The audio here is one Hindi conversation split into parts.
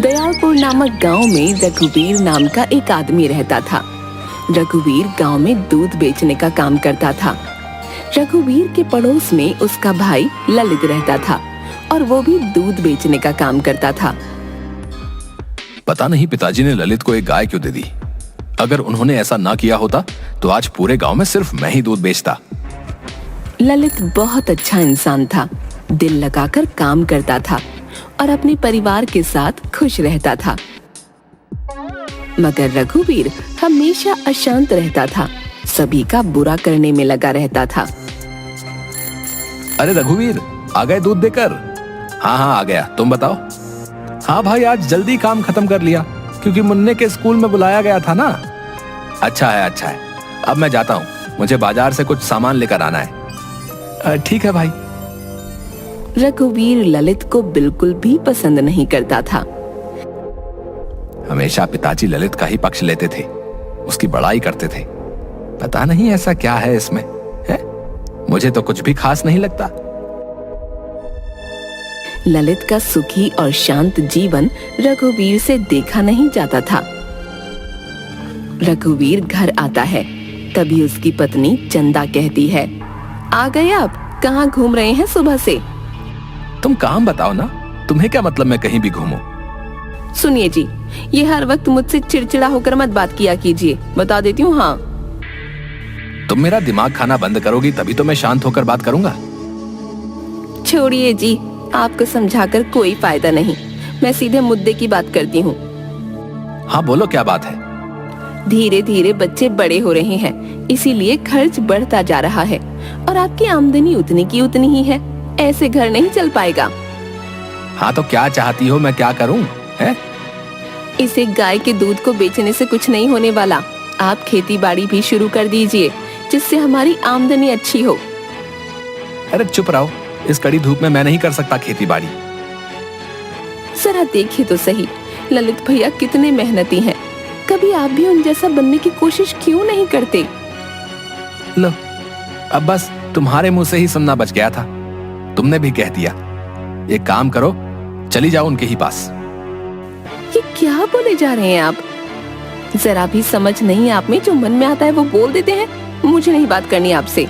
दयालपुर नामक गांव में रघुवीर नाम का एक आदमी रहता था। रघुवीर गांव में दूध बेचने का काम करता था। रघुवीर के पड़ोस में उसका भाई ललित रहता था और वो भी दूध बेचने का काम करता था। पता नहीं पिताजी ने ललित को एक गाय क्यों दे दी। अगर उन्होंने ऐसा ना किया होता तो आज पूरे गांव में सिर्फ मैं ही दूध बेचता। ललित बहुत अच्छा इंसान था, दिल लगाकर काम करता था और अपने परिवार के साथ खुश रहता था। मगर रघुवीर हमेशा अशांत रहता था, सभी का बुरा करने में लगा रहता था। अरे रघुवीर, आ गए दूध देकर? हाँ आ गया, तुम बताओ। हाँ भाई, आज जल्दी काम खत्म कर लिया क्योंकि मुन्ने के स्कूल में बुलाया गया था ना। अच्छा है, अब मैं जाता हूँ, मुझे बाजार से कुछ सामान लेकर आना है। ठीक है भाई। रघुवीर ललित को बिल्कुल भी पसंद नहीं करता था। हमेशा पिताजी ललित का ही पक्ष लेते थे, उसकी बड़ाई करते थे। पता नहीं ऐसा क्या है इसमें, है? मुझे तो कुछ भी खास नहीं लगता। ललित का सुखी और शांत जीवन रघुवीर से देखा नहीं जाता था। रघुवीर घर आता है, तभी उसकी पत्नी चंदा कहती है, आ गए आप? कहाँ घूम रहे हैं सुबह से? तुम काम बताओ ना, तुम्हें क्या मतलब मैं कहीं भी घूमूं? सुनिए जी, ये हर वक्त मुझसे चिड़चिड़ा होकर मत बात किया कीजिए, बता देती हूँ। हाँ, तुम मेरा दिमाग खाना बंद करोगी तभी तो मैं शांत होकर बात करूंगा। छोड़िए जी, आपको समझाकर कोई फायदा नहीं, मैं सीधे मुद्दे की बात करती हूँ। हाँ बोलो, क्या बात है? धीरे धीरे बच्चे बड़े हो रहे हैं, इसीलिए खर्च बढ़ता जा रहा है और आपकी आमदनी उतनी की उतनी ही है। ऐसे घर नहीं चल पाएगा। हाँ तो क्या चाहती हो, मैं क्या करूं? है? इसे गाय के दूध को बेचने से कुछ नहीं होने वाला। आप खेती बाड़ी भी शुरू कर दीजिए, जिससे हमारी आमदनी अच्छी हो। अरे चुप रहो, इस कड़ी धूप में मैं नहीं कर सकता खेती बाड़ी। जरा देखिए तो सही, ललित भैया कितने मेहनती हैं। कभी आप भी उन जैसा बनने की कोशिश क्यों नहीं करते? लो, अब बस तुम्हारे मुंह से ही सुनना बच गया था। तुमने भी कह दिया। एक काम करो, चली जाओ उनके ही पास। ये क्या बोले जा रहे हैं आप? जरा भी समझ नहीं आप में, जो मन में आता है वो बोल देते हैं। मुझे नहीं बात करनी आपसे।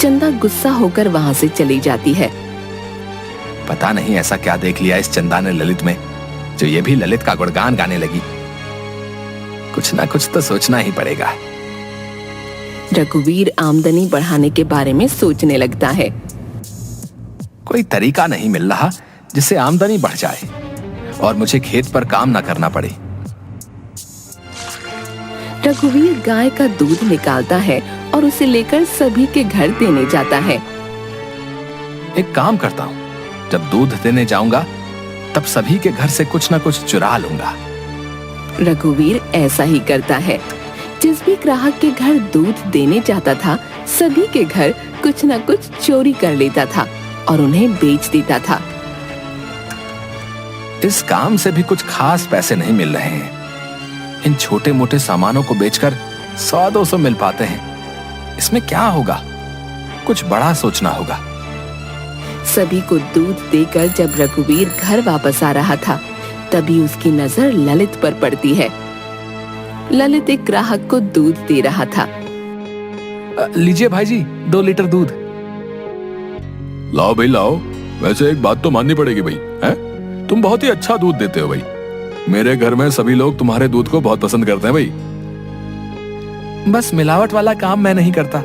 चंदा गुस्सा होकर वहां से चली जाती है। पता नहीं ऐसा क्या देख लिया इस चंदा ने ललित में, जो ये भी ललित का गुणगान गाने लगी। कुछ ना कुछ तो सोचना ही पड़ेगा। रघुवीर आमदनी बढ़ाने के बारे में सोचने लगता है। कोई तरीका नहीं मिल रहा जिससे आमदनी बढ़ जाए और मुझे खेत पर काम ना करना पड़े। रघुवीर गाय का दूध निकालता है और उसे लेकर सभी के घर देने जाता है। एक काम करता हूँ, जब दूध देने जाऊंगा तब सभी के घर से कुछ ना कुछ चुरा लूंगा। रघुवीर ऐसा ही करता है। जिस भी ग्राहक के घर दूध देने जाता था, सभी के घर कुछ न कुछ चोरी कर लेता था और उन्हें बेच देता था। इस काम से भी कुछ खास पैसे नहीं मिल रहे हैं। इन छोटे मोटे सामानों को बेचकर 100-200 मिल पाते हैं। इसमें क्या होगा? कुछ बड़ा सोचना होगा। सभी को दूध देकर जब रघुवीर घर वापस आ रहा था, तभी उसकी नजर ललित पर पड़ती है। ललित एक ग्राहक को दूध दे रहा था। लीजिए भाई जी, 2 लीटर दूध। लाओ भाई लाओ। वैसे एक बात तो माननी पड़ेगी भाई, हैं? तुम बहुत ही अच्छा दूध देते हो भाई। मेरे घर में सभी लोग तुम्हारे दूध को बहुत पसंद करते हैं भाई। बस मिलावट वाला काम मैं नहीं करता,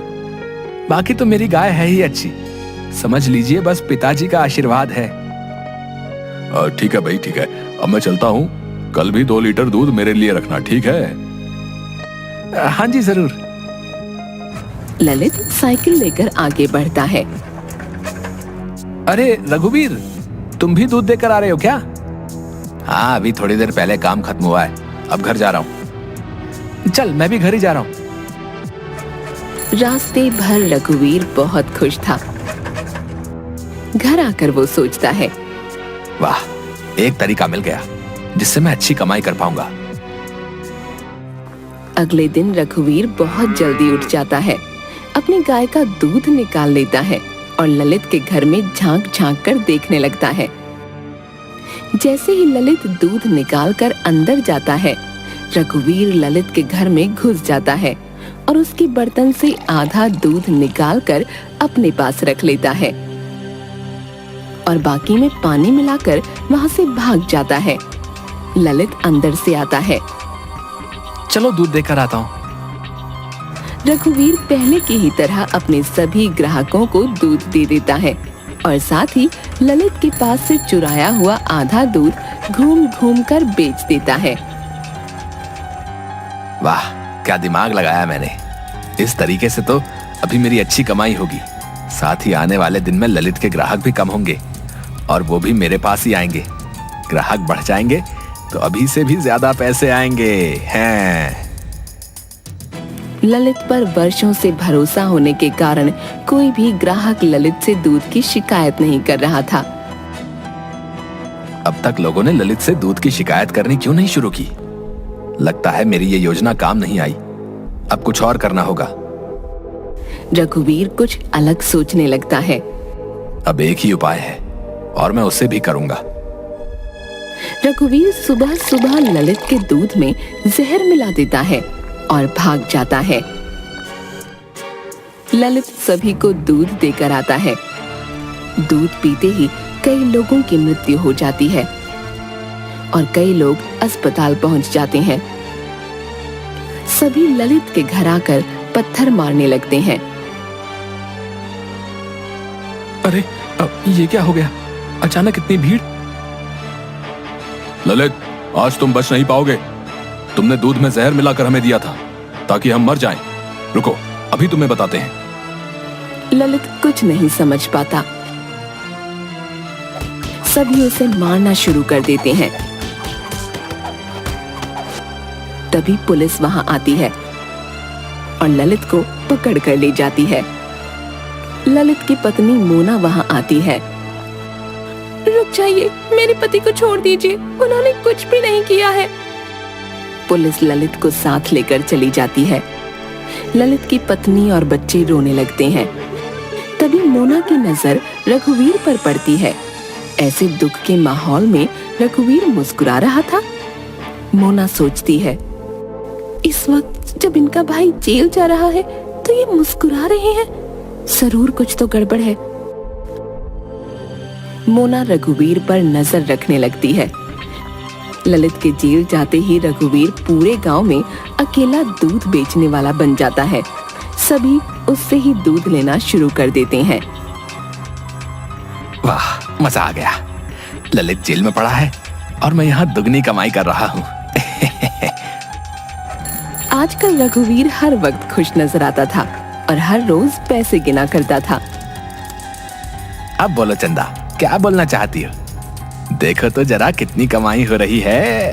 बाकी तो मेरी गाय है ही अच्छी। समझ लीजिए, बस पिताजी का आशीर्वाद है। ठीक है भाई, ठीक है। अब मैं चलता हूँ, कल भी 2 लीटर दूध मेरे लिए रखना, ठीक है? हाँ जी जरूर। ललित साइकिल लेकर आगे बढ़ता है। अरे रघुवीर, तुम भी दूध देकर आ रहे हो क्या? हाँ, अभी थोड़ी देर पहले काम खत्म हुआ है, अब घर जा रहा हूँ। चल, मैं भी घर ही जा रहा हूँ। रास्ते भर रघुवीर बहुत खुश था। घर आकर वो सोचता है, वाह, एक तरीका मिल गया जिससे मैं अच्छी कमाई कर पाऊंगा। अगले दिन रघुवीर बहुत जल्दी उठ जाता है, अपनी गाय का दूध निकाल लेता है और ललित के घर में झांक झांक कर देखने लगता है। जैसे ही ललित दूध निकाल कर अंदर जाता है, रघुवीर ललित के घर में घुस जाता है और उसके बर्तन से आधा दूध निकाल कर अपने पास रख लेता है और बाकी में पानी मिलाकर वहां से भाग जाता है। ललित अंदर से आता है। चलो दूध देकर आता हूँ। रघुवीर पहले की ही तरह अपने सभी ग्राहकों को दूध दे देता है और साथ ही ललित के पास से चुराया हुआ आधा दूध घूम घूम कर बेच देता है। वाह, क्या दिमाग लगाया मैंने। इस तरीके से तो अभी मेरी अच्छी कमाई होगी। साथ ही आने वाले दिन में ललित के ग्राहक भी कम होंगे और वो भी मेरे पास ही आएंगे। ग्राहक बढ़ जाएंगे तो अभी से भी ज्यादा पैसे आएंगे हैं। ललित पर वर्षों से भरोसा होने के कारण कोई भी ग्राहक ललित से दूध की शिकायत नहीं कर रहा था। अब तक लोगों ने ललित से दूध की शिकायत करनी क्यों नहीं शुरू की? लगता है मेरी ये योजना काम नहीं आई। अब कुछ और करना होगा। रघुवीर कुछ अलग सोचने लगता है। अब एक ही उपाय है और मैं उसे भी करूंगा। रघुवीर सुबह सुबह ललित के दूध में जहर मिला देता है और भाग जाता है। ललित सभी को दूध देकर आता है। दूध पीते ही कई लोगों की मृत्यु हो जाती है और कई लोग अस्पताल पहुंच जाते हैं। सभी ललित के घर आकर पत्थर मारने लगते हैं। अरे, ये क्या हो गया? अचानक इतनी भीड़। ललित, आज तुम बच नहीं पाओगे। तुमने दूध में जहर मिलाकर हमें दिया था ताकि हम मर जाएं। रुको, अभी तुम्हें बताते हैं। ललित कुछ नहीं समझ पाता। सभी उसे मारना शुरू कर देते हैं। तभी पुलिस वहां आती है और ललित को पकड़ कर ले जाती है। ललित की पत्नी मोना वहां आती है। रुक जाइए, मेरे पति को छोड़ दीजिए, उन्होंने कुछ भी नहीं किया है। पुलिस ललित को साथ लेकर चली जाती है। ललित की पत्नी और बच्चे रोने लगते हैं। तभी मोना की नजर रघुवीर पर पड़ती है। ऐसे दुख के माहौल में रघुवीर मुस्कुरा रहा था। मोना सोचती है, इस वक्त जब इनका भाई जेल जा रहा है तो ये मुस्कुरा रहे हैं, जरूर कुछ तो गड़बड़ है। मोना रघुवीर पर नजर रखने लगती है। ललित के जेल जाते ही रघुवीर पूरे गांव में अकेला दूध बेचने वाला बन जाता है। सभी उससे ही दूध लेना शुरू कर देते हैं। वाह, मजा आ गया। ललित जेल में पड़ा है और मैं यहाँ दुगनी कमाई कर रहा हूँ। आजकल रघुवीर हर वक्त खुश नजर आता था और हर रोज पैसे गिना करता था। अब बोलो चंदा, क्या बोलना चाहती हो? देखो तो जरा कितनी कमाई हो रही है।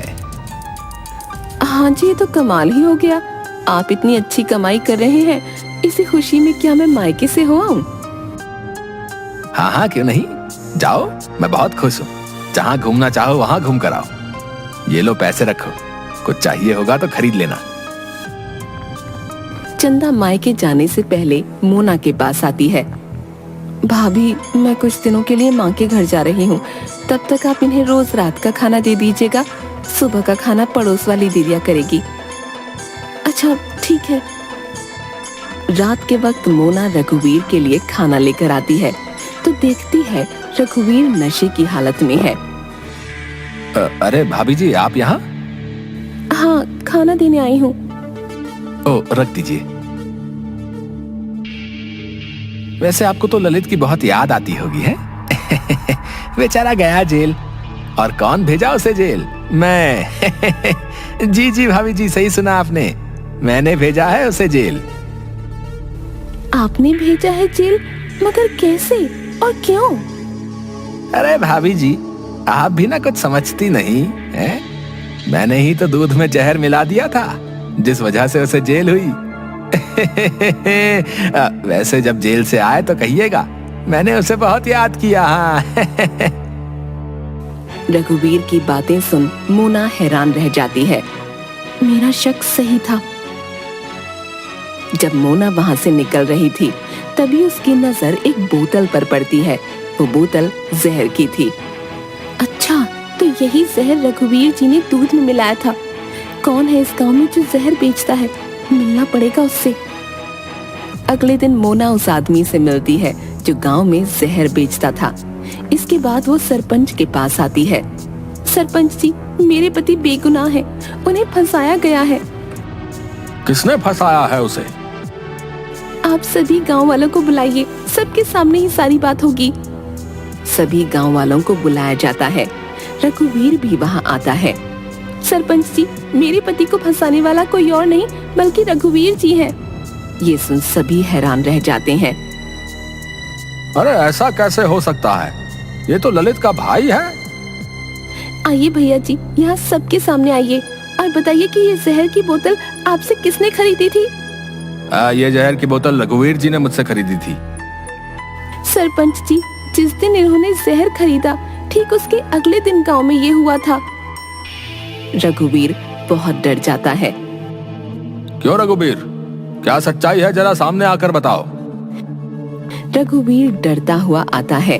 हाँ जी, ये तो कमाल ही हो गया। आप इतनी अच्छी कमाई कर रहे हैं, इसी खुशी में क्या मैं मायके से हो आऊं? हाँ हाँ, क्यों नहीं। जाओ, मैं बहुत खुश हूँ। जहाँ घूमना चाहो वहाँ घूम कर आओ। ये लो पैसे रखो, कुछ चाहिए होगा तो खरीद लेना। चंदा मायके जाने से पहले मोना के पास आती है। भाभी, मैं कुछ दिनों के लिए माँ के घर जा रही हूँ, तब तक आप इन्हें रोज रात का खाना दे दीजिएगा। सुबह का खाना पड़ोस वाली दीदिया करेगी। अच्छा, ठीक है। रात के वक्त मोना रघुवीर के लिए खाना लेकर आती है तो देखती है रघुवीर नशे की हालत में है। अरे भाभी जी, आप यहाँ? हाँ, खाना देने आई हूँ। ओ, रख दीजिए। वैसे आपको तो ललित की बहुत याद आती होगी, है? बेचारा गया जेल। और कौन भेजा उसे जेल? मैं। जी जी भाभी जी, सही सुना आपने। मैंने भेजा है उसे जेल। आपने भेजा है जेल? मगर कैसे और क्यों? अरे भाभी जी, आप भी ना कुछ समझती नहीं है। मैंने ही तो दूध में जहर मिला दिया था, जिस वजह से उसे जेल हुई। वैसे जब जेल से आए तो कहिएगा मैंने उसे बहुत याद किया। हाँ। रघुवीर की बातें सुन मोना हैरान रह जाती है। मेरा शक सही था। जब मोना वहां से निकल रही थी तभी उसकी नजर एक बोतल पर पड़ती है। वो बोतल जहर की थी। अच्छा, तो यही जहर रघुवीर जी ने दूध में मिलाया था। कौन है इस गांव में जो जहर बेचता है? मिलना पड़ेगा उससे। अगले दिन मोना उस आदमी से मिलती है जो गांव में जहर बेचता था। इसके बाद वो सरपंच के पास आती है। सरपंच जी, मेरे पति बेगुनाह है, उन्हें फंसाया गया है। किसने फंसाया है उसे? आप सभी गांव वालों को बुलाइए, सबके सामने ही सारी बात होगी। सभी गांव वालों को बुलाया जाता है। रघुवीर भी वहां आता है। सरपंच जी, मेरे पति को फंसाने वाला कोई और नहीं बल्कि रघुवीर जी हैं। ये सुन सभी हैरान रह जाते हैं। अरे ऐसा कैसे हो सकता है? ये तो ललित का भाई है। आइए भैया जी, यहाँ सबके सामने आइए और बताइए कि ये जहर की बोतल आपसे किसने खरीदी थी? ये जहर की बोतल रघुवीर जी ने मुझसे खरीदी थी। सरपंच जी, जिस दिन इन्होंने जहर खरीदा ठीक उसके अगले दिन गांव में ये हुआ था। रघुवीर बहुत डर जाता है। क्यों रघुवीर, क्या सच्चाई है? जरा सामने आकर बताओ। रघुवीर डरता हुआ आता है।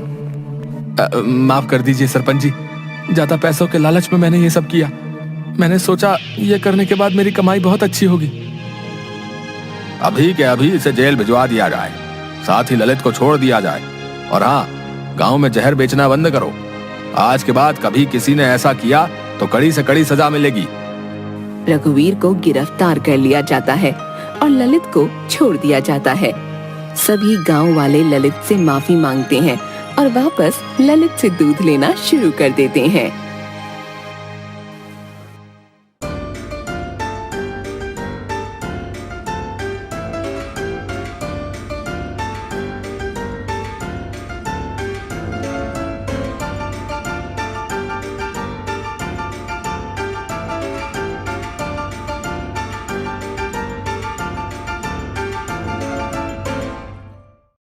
माफ कर दीजिए सरपंच जी, ज्यादा पैसों के लालच में मैंने ये सब किया। मैंने सोचा ये करने के बाद मेरी कमाई बहुत अच्छी होगी। अभी के अभी इसे जेल भिजवा दिया जाए, साथ ही ललित को छोड़ दिया जाए, और हाँ, गांव में जहर बेचना बंद करो। आज के बाद कभी किसी ने ऐसा किया तो कड़ी से कड़ी सजा मिलेगी। रघुवीर को गिरफ्तार कर लिया जाता है और ललित को छोड़ दिया जाता है। सभी गांव वाले ललित से माफी मांगते हैं और वापस ललित से दूध लेना शुरू कर देते हैं।